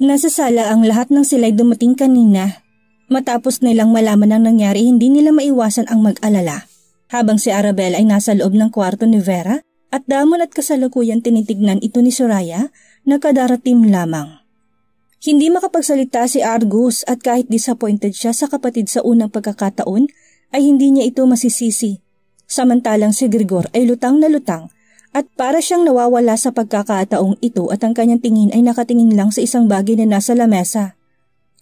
Nasa sala ang lahat ng sila'y dumating kanina. Matapos nilang malaman ang nangyari, hindi nila maiwasan ang mag-alala. Habang si Arabella ay nasa loob ng kwarto ni Vera at damon at kasalukuyan tinitignan ito ni Soraya na kadarating lamang. Hindi makapagsalita si Argus at kahit disappointed siya sa kapatid sa unang pagkakataon ay hindi niya ito masisisi. Samantalang si Grigor ay lutang na lutang at para siyang nawawala sa pagkakataong ito at ang kanyang tingin ay nakatingin lang sa isang bagay na nasa lamesa.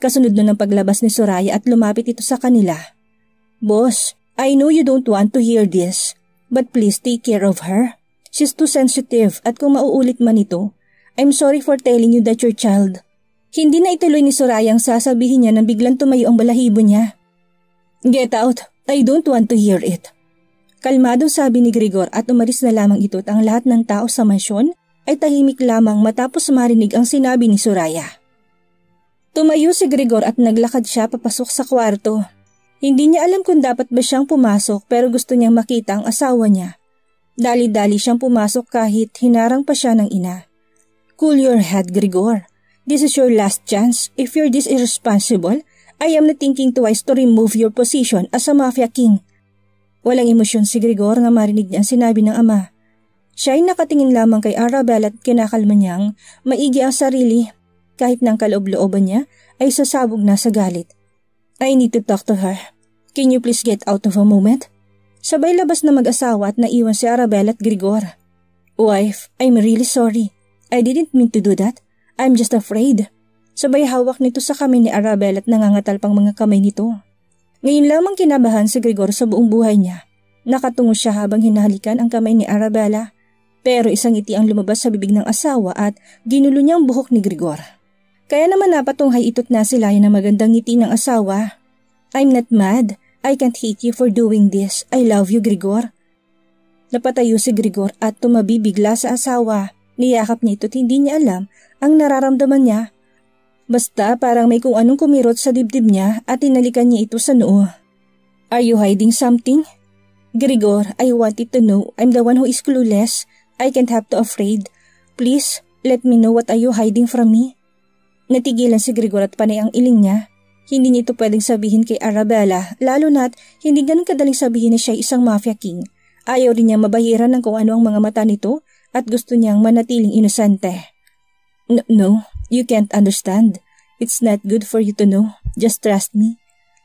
Kasunod nun ng paglabas ni Soraya at lumapit ito sa kanila. "Boss, I know you don't want to hear this, but please take care of her. She's too sensitive at kung mauulit man ito, I'm sorry for telling you that your child." Hindi na ituloy ni Soraya ang sasabihin niya nang biglang tumayo ang balahibo niya. "Get out, I don't want to hear it." Kalmadong sabi ni Grigor at umalis na lamang ito at ang lahat ng tao sa mansyon ay tahimik lamang matapos marinig ang sinabi ni Soraya. Tumayo si Grigor at naglakad siya papasok sa kwarto. Hindi niya alam kung dapat ba siyang pumasok pero gusto niyang makita ang asawa niya. Dali-dali siyang pumasok kahit hinarang pa siya ng ina. "Cool your head, Grigor. This is your last chance. If you're this irresponsible, I am not thinking twice to remove your position as a mafia king." Walang emosyon si Grigor na marinig niya ang sinabi ng ama. Siya ay nakatingin lamang kay Arabella at kinakalma niyang maigi ang sarili kahit ng kaloob-looban niya ay sasabog na sa galit. "I need to talk to her. Can you please get out of a moment?" Sabay labas na mag-asawa at naiwan si Arabella at Grigor. "Wife, I'm really sorry. I didn't mean to do that. I'm just afraid." Sabay hawak nito sa kamay ni Arabella at nangangatal pang mga kamay nito. Ngayon lamang kinabahan si Grigor sa buong buhay niya. Nakatungo siya habang hinahalikan ang kamay ni Arabella. Pero isang ngiti ang lumabas sa bibig ng asawa at ginulo niya ang buhok ni Grigor. Kaya naman napatunghay ito't nasilayan ng magandang ngiti ng asawa. "I'm not mad. I can't hate you for doing this. I love you, Grigor." Napatayo si Grigor at tumabi bigla sa asawa. Niyakap niya ito't hindi niya alam ang nararamdaman niya. Basta parang may kung anong kumirot sa dibdib niya at tinalikan niya ito sa noo. "Are you hiding something?" "Grigor, I wanted to know. I'm the one who is clueless. I can't have to afraid. Please, let me know what are you hiding from me." Natigilan si Grigor at panay ang iling niya. Hindi niya ito pwedeng sabihin kay Arabella, lalo na't hindi ganun kadaling sabihin na siya isang mafia king. Ayaw rin niyang mabahiran ng kung ano ang mga mata nito at gusto niyang manatiling inosente. No, you can't understand. It's not good for you to know. Just trust me,"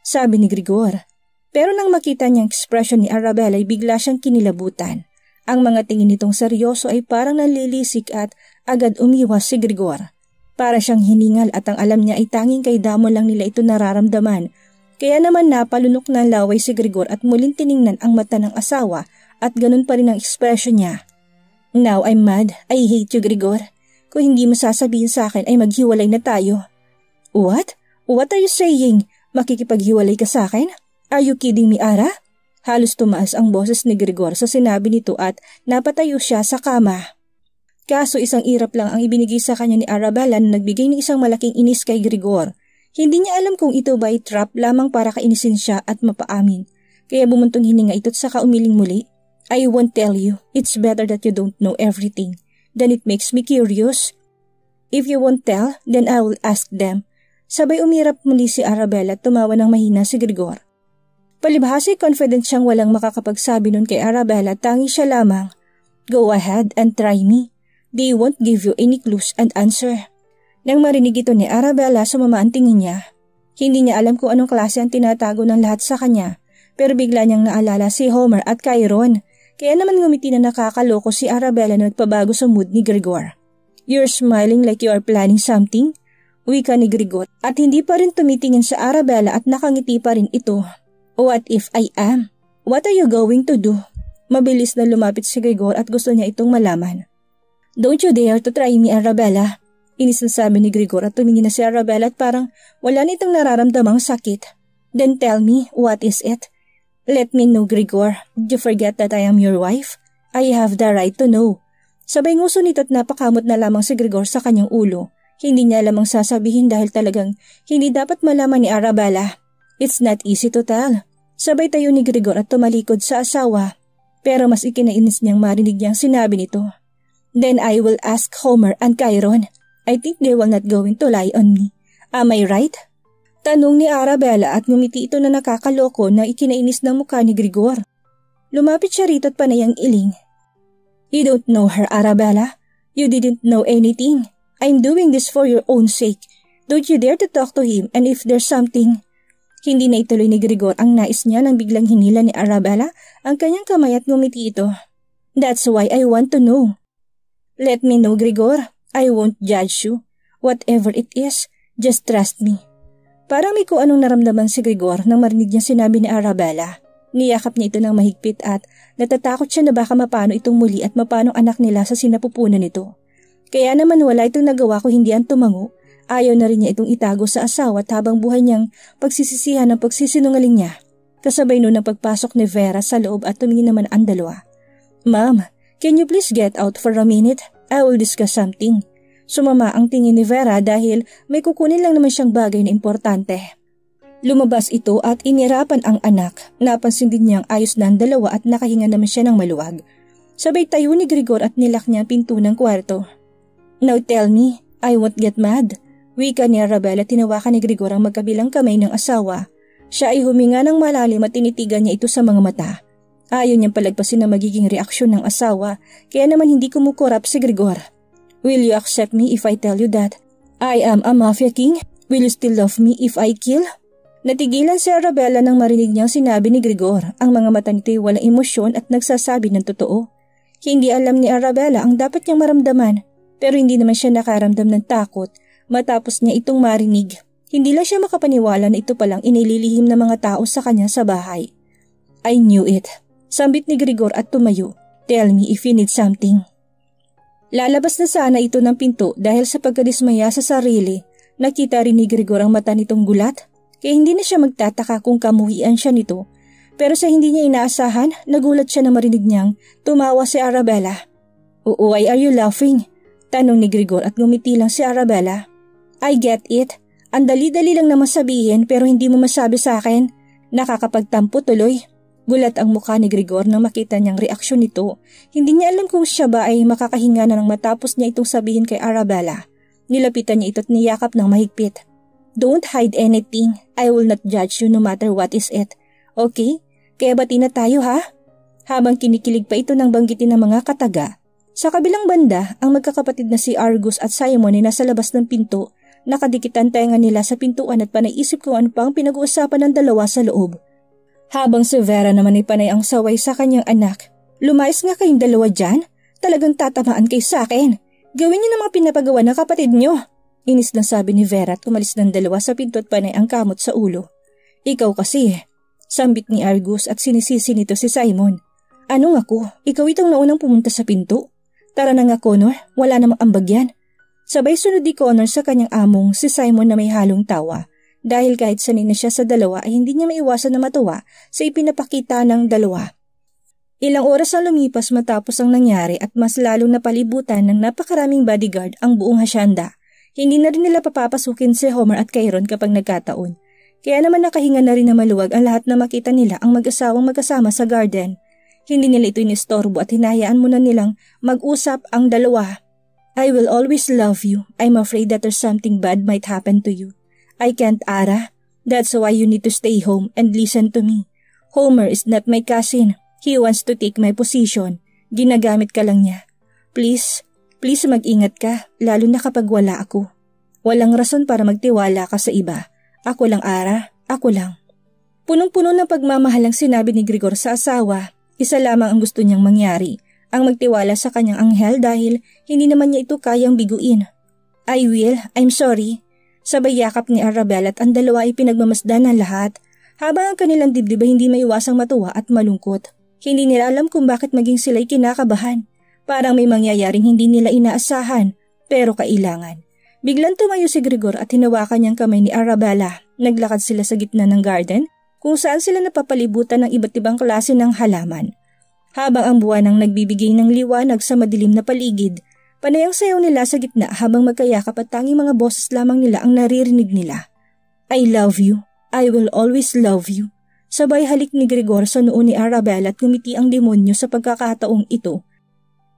sabi ni Grigor. Pero nang makita niyang ekspresyon ni Arabella ay bigla siyang kinilabutan. Ang mga tingin nitong seryoso ay parang nalilisik at agad umiwas si Grigor. Para siyang hiningal at ang alam niya ay tanging kay Damo lang nila ito nararamdaman. Kaya naman napalunok ng laway si Grigor at muling tiningnan ang mata ng asawa at ganun pa rin ang ekspresyon niya. "Now I'm mad. I hate you, Grigor. Kung hindi mo sasabihin sa akin ay maghiwalay na tayo." "What? What are you saying? Makikipaghiwalay ka sa akin? Are you kidding me, Ara?" Halos tumaas ang boses ni Grigor sa sinabi nito at napatayo siya sa kama. Kaso isang irap lang ang ibinigay sa kanya ni Arabella na nagbigay ng isang malaking inis kay Grigor. Hindi niya alam kung ito ba ay trap lamang para kainisin siya at mapaamin. Kaya bumuntong hininga ito't saka umiling muli. "I won't tell you. It's better that you don't know everything. Then it makes me curious. If you won't tell, then I will ask them." Sabay umirap muli si Arabella at tumawa ng mahina si Grigor. Palibhasi confident siyang walang makakapagsabi nun kay Arabella, tangi siya lamang. "Go ahead and try me. They won't give you any clues and answer." Nang marinig ito ni Arabella, sumama ang tingin niya. Hindi niya alam kung anong klase ang tinatago ng lahat sa kanya, pero bigla niyang naalala si Homer at Chiron. Kaya naman ngumiti na nakakaloko si Arabella na nagpabago sa mood ni Grigor. "You're smiling like you are planning something?" Wika ni Grigor at hindi pa rin tumitingin sa Arabella at nakangiti pa rin ito. "What if I am? What are you going to do?" Mabilis na lumapit si Grigor at gusto niya itong malaman. "Don't you dare to try me, Arabella." Inis na sabi ni Grigor at tumingin na si Arabella at parang wala nitong nararamdamang sakit. "Then tell me, what is it? Let me know, Grigor. Did you forget that I am your wife? I have the right to know." Sabay nguso nito at napakamot na lamang si Grigor sa kanyang ulo. Hindi niya lamang sasabihin dahil talagang hindi dapat malaman ni Arabella. It's not easy to tell. Sabay tayo ni Grigor at tumalikod sa asawa. Pero mas ikinainis niyang marinig niyang sinabi nito. "Then I will ask Homer and Chiron. I think they will not going to lie on me. Am I right? Tanong ni Arabella at ngumiti ito na nakakaloko na ikinainis ng mukha ni Grigor. Lumapit siya rito at panay ang iling. You don't know her, Arabella. You didn't know anything. I'm doing this for your own sake. Don't you dare to talk to him, and if there's something... Hindi na ituloy ni Grigor ang nais niya nang biglang hinila ni Arabella ang kanyang kamay at ngumiti ito. That's why I want to know. Let me know, Grigor. I won't judge you. Whatever it is, just trust me. Parang may kung anong naramdaman si Grigor nang marinig niya sinabi ni Arabella. Niyakap niya ito ng mahigpit at natatakot siya na baka mapano itong muli at mapano anak nila sa sinapupunan nito. Kaya naman wala itong nagawa ko hindi ang tumango. Ayaw na rin niya itong itago sa asawa at habang buhay niyang pagsisisihan ng pagsisinungaling niya. Kasabay noon ang pagpasok ni Vera sa loob at tumingin naman ang dalawa. Ma'am, can you please get out for a minute? I will discuss something. Sumama ang tingin ni Vera dahil may kukunin lang naman siyang bagay na importante. Lumabas ito at inirapan ang anak. Napansin din niyang ayos na ang dalawa at nakahinga naman siya ng maluwag. Sabay tayo ni Grigor at nilak niya ang pinto ng kwarto. Now tell me, I won't get mad. Wika ni Arabella, tinawakan ni Grigor ang magkabilang kamay ng asawa. Siya ay huminga ng malalim at tinitigan niya ito sa mga mata. Ayaw niyang palagpasin ang magiging reaksyon ng asawa, kaya naman hindi kumukurap si Grigor. Will you accept me if I tell you that I am a mafia king? Will you still love me if I kill? Natigilan si Arabella nang marinig niyang sinabi ni Grigor. Ang mga mata nito'y walang emosyon at nagsasabi ng totoo. Hindi alam ni Arabella ang dapat niyang maramdaman, pero hindi naman siya nakaramdam ng takot matapos niya itong marinig. Hindi lang siya makapaniwala na ito palang inililihim ng mga tao sa kanya sa bahay. I knew it. Sambit ni Grigor at tumayo. Tell me if you need something. Lalabas na sana ito ng pinto dahil sa pagkadismaya sa sarili. Nakita rin ni Grigor ang mata nitong gulat, kaya hindi na siya magtataka kung kamuhian siya nito. Pero sa hindi niya inaasahan, nagulat siya na marinig niyang tumawa si Arabella. Why are you laughing? Tanong ni Grigor at ngumiti lang si Arabella. I get it. Ang dali-dali lang naman sabihin pero hindi mo masabi sa akin. Nakakapagtampo tuloy. Gulat ang mukha ni Grigor nang makita niyang reaksyon nito. Hindi niya alam kung siya ba ay makakahinga na nang matapos niya itong sabihin kay Arabella. Nilapitan niya ito at niyakap ng mahigpit. Don't hide anything. I will not judge you no matter what is it. Okay? Kaya bati na tayo ha? Habang kinikilig pa ito nang banggitin ng mga kataga. Sa kabilang banda, ang magkakapatid na si Argus at Simon ay nasa labas ng pinto. Nakadikitan tenga nila sa pintuan at panaisip kung ano pang pinag-uusapan ng dalawa sa loob. Habang si Vera naman ay panay ang saway sa kanyang anak. Lumayas nga kayong dalawa dyan? Talagang tatamaan kayo sa akin. Gawin niyo na mga pinapagawa ng kapatid niyo. Inis lang sabi ni Vera at umalis ng dalawa sa pinto at panay ang kamot sa ulo. Ikaw kasi sambit ni Argus at sinisisi nito si Simon. Anong ako? Ikaw itong naunang pumunta sa pinto? Tara na nga Connor, wala namang ambag yan. Sabay sunod ni Connor sa kanyang among si Simon na may halong tawa. Dahil kahit sanay na siya sa dalawa ay hindi niya maiwasan na matuwa sa ipinapakita ng dalawa. Ilang oras ang lumipas matapos ang nangyari at mas lalong napalibutan ng napakaraming bodyguard ang buong hasyenda. Hindi na rin nila papapasukin si Homer at Chiron kapag nagkataon. Kaya naman nakahinga na rin na maluwag ang lahat na makita nila ang mag-asawang magkasama sa garden. Hindi nila ito inistorbo at hinahayaan muna nilang mag-usap ang dalawa. I will always love you. I'm afraid that there's something bad might happen to you. I can't, Ara. That's why you need to stay home and listen to me. Homer is not my cousin. He wants to take my position. Ginagamit ka lang niya. Please mag-ingat ka, lalo na kapag wala ako. Walang rason para magtiwala ka sa iba. Ako lang, Ara. Ako lang. Punong-puno ng pagmamahal ang sinabi ni Grigor sa asawa. Isa lamang ang gusto niyang mangyari, ang magtiwala sa kanyang anghel dahil hindi naman niya ito kayang biguin. I will. I'm sorry. Sabay yakap ni Arabella at ang dalawa ay pinagmamasdan ng lahat. Habang ang kanilang dibdib ay hindi maiwasang matuwa at malungkot. Hindi nila alam kung bakit maging sila'y kinakabahan. Parang may mangyayaring hindi nila inaasahan, pero kailangan. Biglang tumayo si Grigor at hinawakan niyang kamay ni Arabella. Naglakad sila sa gitna ng garden, kung saan sila napapalibutan ng iba't ibang klase ng halaman. Habang ang buwan ang nagbibigay ng liwanag sa madilim na paligid, panay ang sayaw nila sa gitna habang magkayakap at tanging mga boses lamang nila ang naririnig nila. I love you. I will always love you. Sabay halik ni Grigor sa noo ni Arabella at ngumiti ang demonyo sa pagkakataong ito.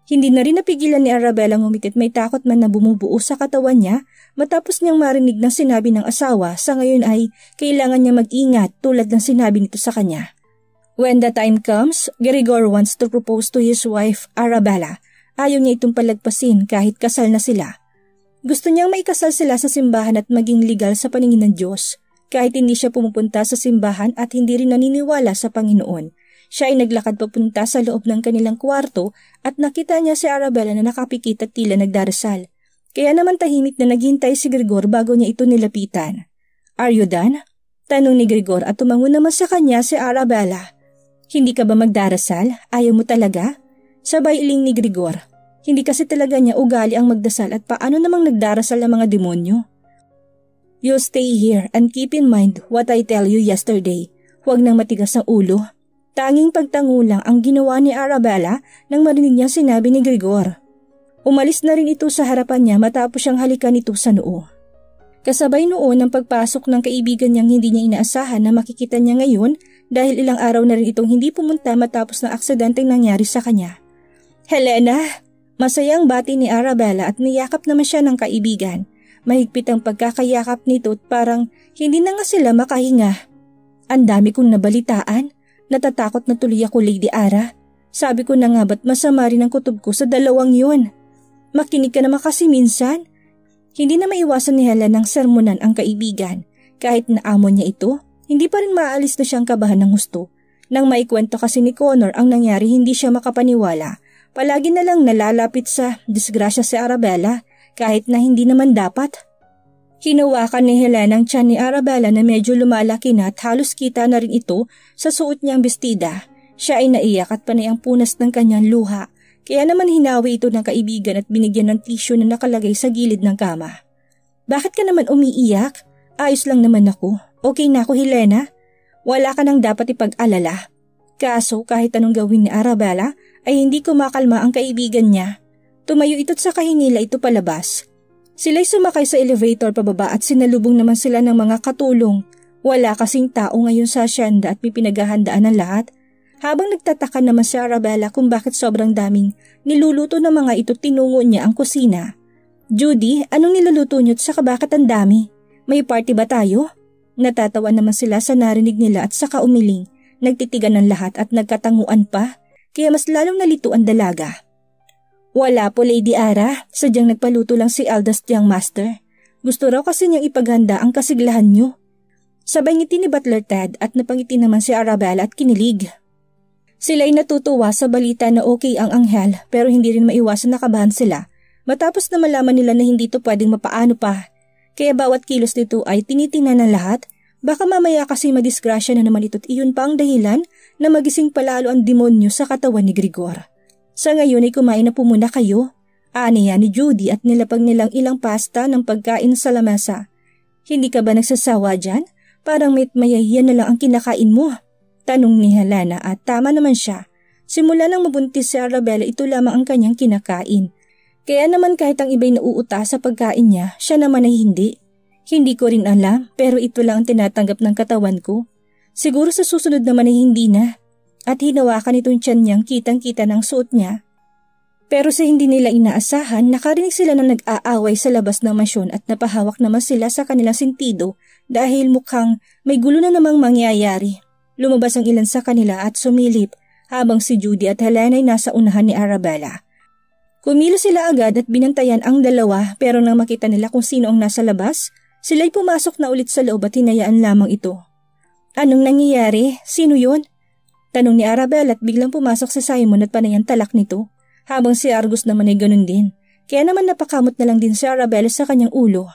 Hindi na rin napigilan ni Arabella ngumitit, may takot man na bumubuo sa katawan niya matapos niyang marinig ng sinabi ng asawa sa ngayon ay kailangan niya mag-ingat tulad ng sinabi nito sa kanya. When the time comes, Grigor wants to propose to his wife Arabella. Ayaw niya itong palagpasin kahit kasal na sila. Gusto niyang maikasal sila sa simbahan at maging legal sa paningin ng Diyos. Kahit hindi siya pumupunta sa simbahan at hindi rin naniniwala sa Panginoon. Siya ay naglakad papunta sa loob ng kanilang kwarto at nakita niya si Arabella na nakapikit at tila nagdarasal. Kaya naman tahimik na naghintay si Grigor bago niya ito nilapitan. Are you done? Tanong ni Grigor at tumango naman sa kanya si Arabella. Hindi ka ba magdarasal? Ayaw mo talaga? Sabay iling ni Grigor. Hindi kasi talaga niya ugali ang magdasal at paano namang nagdarasal ang mga demonyo? You stay here and keep in mind what I tell you yesterday. Huwag nang matigas ang ulo. Tanging pagtango lang ang ginawa ni Arabella nang marinig niya sinabi ni Grigor. Umalis na rin ito sa harapan niya matapos siyang halikan ito sa noo. Kasabay noon ang pagpasok ng kaibigan niyang hindi niya inaasahan na makikita niya ngayon dahil ilang araw na rin itong hindi pumunta matapos ng aksidenteng nangyari sa kanya. Helena! Masayang bati ni Arabella at niyakap naman siya ng kaibigan. Mahigpit ang pagkakayakap nito at parang hindi na nga sila makahinga. Ang dami kong nabalitaan. Natatakot na tuloy ako, Lady Ara. Sabi ko na nga ba't masama rin ang kutob ko sa dalawang yun. Makinig ka naman kasi minsan. Hindi na maiwasan ni Helen ng sermonan ang kaibigan. Kahit naamon niya ito, hindi pa rin maalis na siyang kabahan ng husto. Nang maikwento kasi ni Connor ang nangyari, hindi siya makapaniwala. Palagi na lang nalalapit sa disgrasya si Arabella kahit na hindi naman dapat. Hinawakan ni Helen ang tiyan ni Arabella na medyo lumalaki na at halos kita na rin ito sa suot niyang bestida. Siya ay naiyak at panay ang punas ng kanyang luha. Kaya naman hinawi ito ng kaibigan at binigyan ng tissue na nakalagay sa gilid ng kama. Bakit ka naman umiiyak? Ayos lang naman ako. Okay na ako, Helena. Wala ka nang dapat ipag-alala. Kaso kahit anong gawin ni Arabella ay hindi kumakalma ang kaibigan niya. Tumayo ito't sa kahinila ito palabas. Sila'y sumakay sa elevator pababa at sinalubong naman sila ng mga katulong. Wala kasing tao ngayon sa asyenda at may pinaghahandaan ng lahat. Habang nagtataka naman si Arabella kung bakit sobrang daming niluluto ng mga ito, tinungo niya ang kusina. Judy, anong niluluto niyo at saka bakit ang dami? May party ba tayo? Natatawa naman sila sa narinig nila at saka umiling. Nagtitigan ng lahat at nagkatanguan pa, kaya mas lalong nalito ang dalaga. Wala po, Lady Ara. Sadyang nagpaluto lang si eldest young master. Gusto raw kasi niyang ipaghanda ang kasiglahan niyo. Sabay ngiti ni Butler Ted at napangiti naman si Arabella at kinilig. Sila'y natutuwa sa balita na okay ang anghel pero hindi rin maiwasan nakabahan sila matapos na malaman nila na hindi ito pwedeng mapaano pa. Kaya bawat kilos nito ay tinitingnan ng lahat. Baka mamaya kasi madisgrasya na naman ito't iyon pa ang dahilan na magising palalo ang demonyo sa katawan ni Grigor. Sa ngayon ay kumain na po muna kayo. Aniya ni Judy at nilapag nilang ilang pasta ng pagkain sa lamesa. Hindi ka ba nagsasawa dyan? Parang mayat-maya na lang ang kinakain mo. Tanong ni Helena at tama naman siya. Simula nang mabuntis si Arabella, ito lamang ang kanyang kinakain. Kaya naman kahit ang iba'y nauuta sa pagkain niya, siya naman ay hindi. Hindi ko rin alam pero ito lang ang tinatanggap ng katawan ko. Siguro sa susunod naman ay hindi na. At hinawakan itong tiyan niyang kitang-kita ng suot niya. Pero sa hindi nila inaasahan, nakarinig sila na nag-aaway sa labas ng mansyon at napahawak naman sila sa kanilang sentido dahil mukhang may gulo na namang mangyayari. Lumabas ang ilan sa kanila at sumilip habang si Judy at Helena ay nasa unahan ni Arabella. Kumilos sila agad at binantayan ang dalawa pero nang makita nila kung sino ang nasa labas, sila'y pumasok na ulit sa loob at hinayaan lamang ito. Anong nangyayari? Sino yun? Tanong ni Arabella at biglang pumasok si Simon at panay ang talak nito, habang si Argus naman ay ganun din. Kaya naman napakamot na lang din si Arabella sa kanyang ulo.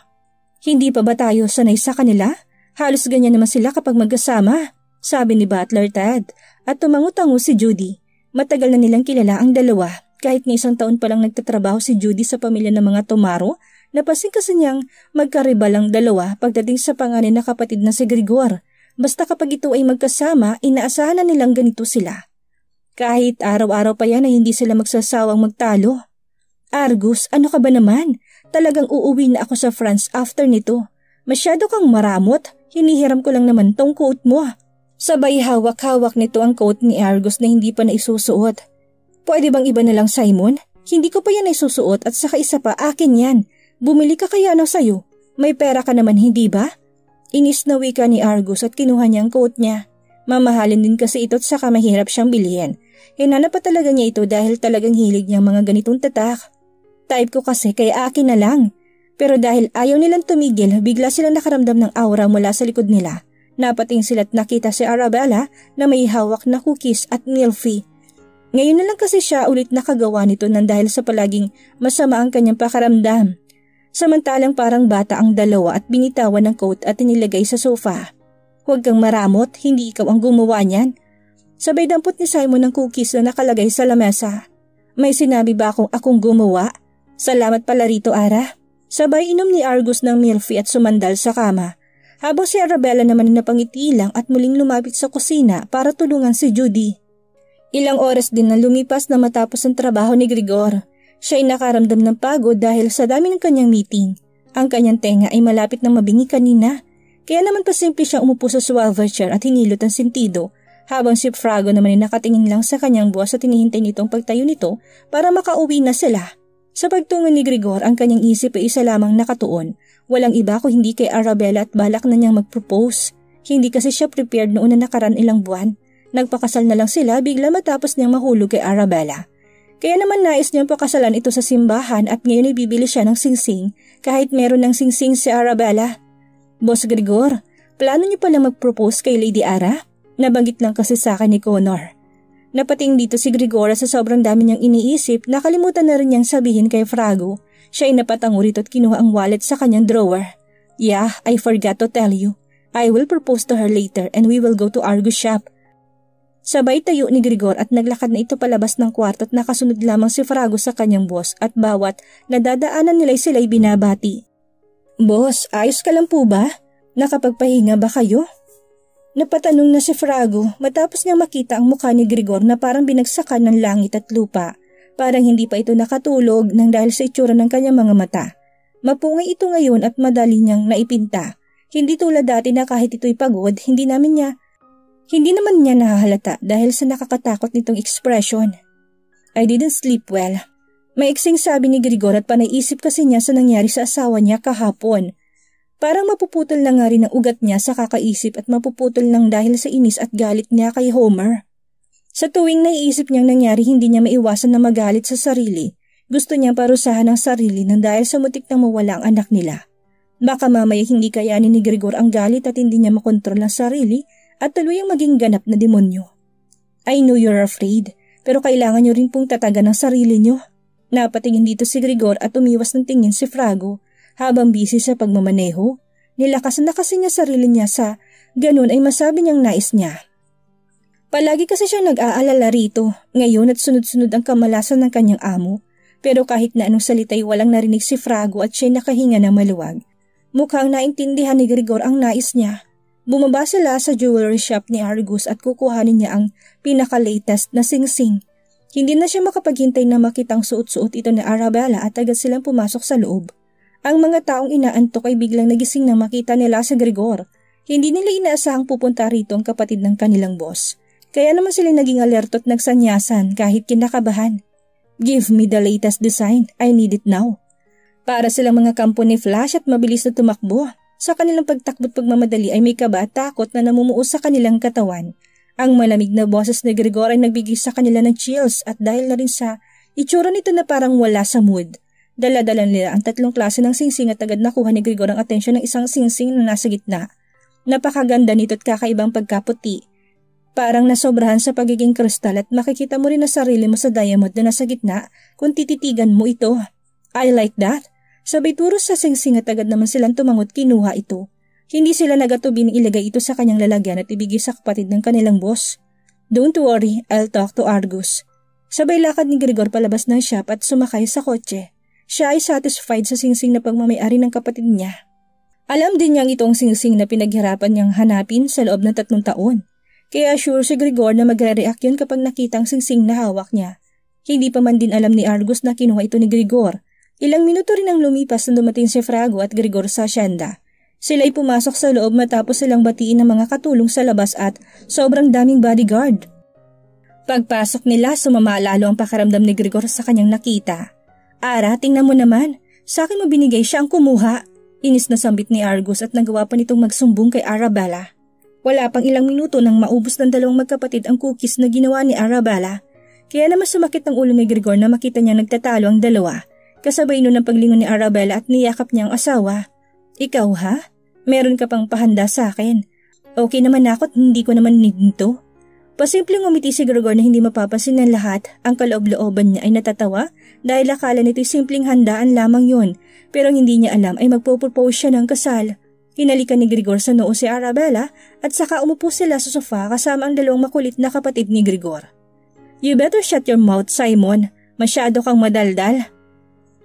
Hindi pa ba tayo sanay sa kanila? Halos ganyan naman sila kapag magkasama, sabi ni Butler Ted at tumango-tango si Judy. Matagal na nilang kilala ang dalawa, kahit nga 1 taon pa lang nagtatrabaho si Judy sa pamilya ng mga Tomaro, napansin kasi niyang magkaribal ang dalawa pagdating sa panganay na kapatid na si Grigor. Basta kapag ito ay magkasama, inaasahan na nilang ganito sila. Kahit araw-araw pa yan ay hindi sila magsasawang magtalo. Argus, ano ka ba naman? Talagang uuwi na ako sa France after nito. Masyado kang maramot, hinihiram ko lang naman tong coat mo. Sabay hawak-hawak nito ang coat ni Argus na hindi pa naisusuot. Pwede bang iba na lang, Simon? Hindi ko pa yan ay susuot at saka isa pa akin yan. Bumili ka kaya na sa'yo. May pera ka naman hindi ba? Inis na wika ni Argus at kinuha niya ang coat niya. Mamahalin din kasi ito at saka mahirap siyang bilhin. Hinanap pa talaga niya ito dahil talagang hilig niyang mga ganitong tatak. Type ko kasi kaya akin na lang. Pero dahil ayaw nilang tumigil, bigla silang nakaramdam ng aura mula sa likod nila. Napating sila at nakita si Arabella na may hawak na cookies at milfy. Ngayon na lang kasi siya ulit nakagawa nito nang dahil sa palaging masama ang kanyang pakaramdam. Samantalang parang bata ang dalawa at binitawan ng coat at inilagay sa sofa. Huwag kang maramot, hindi ikaw ang gumawa niyan. Sabay dampot ni Simon ng cookies na nakalagay sa lamesa. May sinabi ba akong gumawa? Salamat pala rito, Ara. Sabay inom ni Argus ng milfy at sumandal sa kama. Habang si Arabella naman ay napangiti lang at muling lumapit sa kusina para tulungan si Judy. Ilang oras din na lumipas na matapos ang trabaho ni Grigor. Siya ay nakaramdam ng pagod dahil sa dami ng kanyang meeting. Ang kanyang tenga ay malapit na mabingi kanina. Kaya naman pasimple siyang umupo sa swivel chair at hinilot ang sentido. Habang si Frago naman ay nakatingin lang sa kanyang buwas at hinihintay nitong pagtayo nito para makauwi na sila. Sa pagtungon ni Grigor, ang kanyang isip ay isa lamang nakatuon. Walang iba ko hindi kay Arabella at balak na niyang mag-propose. Hindi kasi siya prepared noon na nakaraan ilang buwan. Nagpakasal na lang sila bigla matapos niyang mahulog kay Arabella. Kaya naman nais niyang pakasalan ito sa simbahan at ngayon ay bibili siya ng singsing kahit meron ng singsing si Arabella. Boss Grigor, plano niyo pala mag-propose kay Lady Ara? Nabanggit lang kasi sa akin ni Connor. Napating dito si Grigor sa sobrang dami niyang iniisip, nakalimutan na rin niyang sabihin kay Frago. Siya ay napatango rito at kinuha ang wallet sa kanyang drawer. Yeah, I forgot to tell you. I will propose to her later and we will go to Argus shop. Sabay tayo ni Grigor at naglakad na ito palabas ng kwarto at nakasunod lamang si Frago sa kanyang boss at bawat nadadaanan nila'y sila'y binabati. Boss, ayos ka lang po ba? Nakapagpahinga ba kayo? Napatanong na si Frago matapos niyang makita ang mukha ni Grigor na parang binagsakan ng langit at lupa. Parang hindi pa ito nakatulog nang dahil sa itsura ng kanyang mga mata. Mapungay ito ngayon at madali niyang naipinta. Hindi tulad dati na kahit ito'y pagod, hindi naman niya nahahalata dahil sa nakakatakot nitong ekspresyon. I didn't sleep well. Maiksing sabi ni Grigor at panaisip kasi niya sa nangyari sa asawa niya kahapon. Parang mapuputol na nga rin ang ugat niya sa kakaisip at mapuputol lang dahil sa inis at galit niya kay Homer. Sa tuwing naiisip niyang nangyari, hindi niya maiwasan na magalit sa sarili. Gusto niyang parusahan ang sarili nang dahil sa mutik nang mawala ang anak nila. Baka mamaya hindi kayanin ni Grigor ang galit at hindi niya makontrol ang sarili at tuluyang maging ganap na demonyo. I know you're afraid, pero kailangan niyo rin pong tatagan ang sarili niyo. Napatingin dito si Grigor at umiwas ng tingin si Frago habang busy sa pagmamaneho. Nilakasan na kasi niya sarili niya sa ganun ay masabi niyang nais niya. Palagi kasi siyang nag-aalala rito ngayon at sunod-sunod ang kamalasan ng kanyang amo. Pero kahit na anong salita'y walang narinig si Frago at siya'y nakahinga ng maluwag. Mukhang naintindihan ni Grigor ang nais niya. Bumaba sila sa jewelry shop ni Argus at kukuhanin niya ang pinaka-latest na singsing. Hindi na siya makapaghintay na makitang suot-suot ito ni Arabella at agad silang pumasok sa loob. Ang mga taong inaantok ay biglang nagising nang makita nila si Grigor. Hindi nila inaasahang pupunta rito ang kapatid ng kanilang boss. Kaya naman sila naging alerto at nagsanyasan kahit kinakabahan. Give me the latest design. I need it now. Para silang mga kampo ni Flash at mabilis na tumakbo. Sa kanilang pagtakbo't pagmamadali ay may kaba at takot na namumuo sa kanilang katawan. Ang malamig na boses ni Grigor ay nagbigay sa kanila ng chills at dahil na rin sa itsura nito na parang wala sa mood. Dala-dala nila ang tatlong klase ng singsing at agad nakuha ni Grigor ang atensyon ng isang singsing na nasa gitna. Napakaganda nito at kakaibang pagkaputi. Parang nasobrahan sa pagiging kristal at makikita mo rin na sarili mo sa diamond na nasa gitna kung tititigan mo ito. I like that. Sabay turo sa singsing at agad naman silang tumangot kinuha ito. Hindi sila nagatubing ilagay ito sa kanyang lalagyan at ibigay sa kapatid ng kanilang boss. Don't worry, I'll talk to Argus. Sabay lakad ni Grigor palabas ng shop at sumakay sa kotse. Siya ay satisfied sa singsing na pagmamayari ng kapatid niya. Alam din niyang itong singsing na pinaghirapan niyang hanapin sa loob ng 3 taon. Kaya sure si Grigor na magre-react yun kapag nakita ang singsing na hawak niya. Hindi pa man din alam ni Argus na kinuha ito ni Grigor. Ilang minuto rin ang lumipas nang dumating si Frago at Grigor sa asyenda. Sila'y pumasok sa loob matapos silang batiin ng mga katulong sa labas at sobrang daming bodyguard. Pagpasok nila, sumama lalo ang pakiramdam ni Grigor sa kanyang nakita. Ara, tingnan mo naman. Sa akin mo binigay, siya ang kumuha. Inis na sambit ni Argus at nagawa pa nitong magsumbong kay Arabella. Wala pang ilang minuto nang maubos ng dalawang magkapatid ang cookies na ginawa ni Arabella. Kaya naman sumakit ang ulo ni Grigor na makita niya nagtatalo ang dalawa. Kasabay nun ng paglingon ni Arabella at niyakap niya ang asawa. Ikaw ha? Meron ka pang pahanda sa akin. Okay naman ako at hindi ko naman nito. Pasimpleng umiti si Grigor na hindi mapapansin ng lahat. Ang kaloob-looban niya ay natatawa dahil akala nito'y simpleng handaan lamang yun. Pero hindi niya alam ay magpo-propose siya ng kasal. Hinalikan ni Grigor sa noo si Arabella at saka umupo sila sa sofa kasama ang dalawang makulit na kapatid ni Grigor. You better shut your mouth, Simon. Masyado kang madaldal.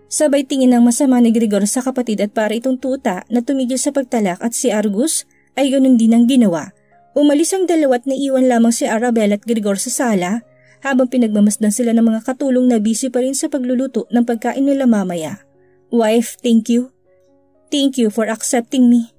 Sabay tingin ng masama ni Grigor sa kapatid at para itong tuta na tumigil sa pagtalak at si Argus ay ganun din ang ginawa. Umalis ang dalawa at naiwan lamang si Arabella at Grigor sa sala habang pinagmamasdan sila ng mga katulong na busy pa rin sa pagluluto ng pagkain nila mamaya. Wife, thank you. Thank you for accepting me.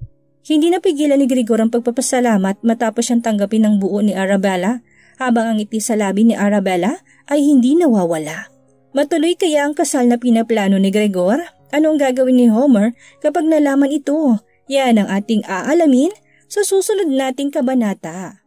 Hindi napigilan ni Grigor ang pagpapasalamat matapos siyang tanggapin ng buo ni Arabella habang ang ngiti sa labi ni Arabella ay hindi nawawala. Matuloy kaya ang kasal na pinaplano ni Grigor? Ano ang gagawin ni Homer kapag nalaman ito? Yan ang ating aalamin sa susunod nating kabanata.